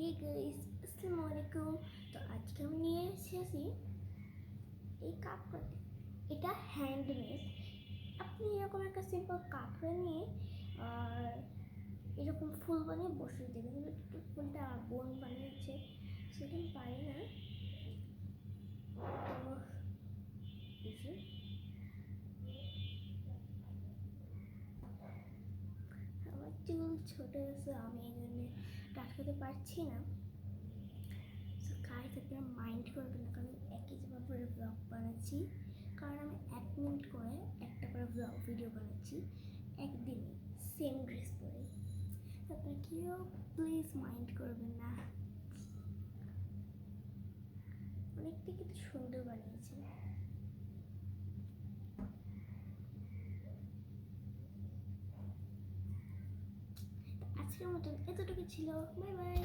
Hey guys, আসসালামু আলাইকুম। তো আজকে আমি নিয়ে এসেছি এই কাপড়। এটা হ্যান্ডমেড। আপনি এরকম একটা সিম্পল কাপড় নিয়ে আর এরকম ফুল বানিয়ে বসিয়ে দেবেন। কিন্তু ফুলটা আমার বোন বানিয়েছে, সেটা আমি পারি না। আমার চুল ছোট আছে, আমি এই জন্য আটকাতে পারছি না। গাইস, আপনারা মাইন্ড করবেন না, কারণ একই যেভাবে ব্লগ বানাচ্ছি, কারণ আমি 1 মিনিট করে একটা করে ব্লগ ভিডিও বানাচ্ছি একদিনে, সেম ড্রেস পরে। আপনারা কেউ প্লিজ মাইন্ড করবেন না। অনেকটা কিন্তু সুন্দর বানিয়েছি। আজকের মতন এতটুকু ছিল। Bye bye.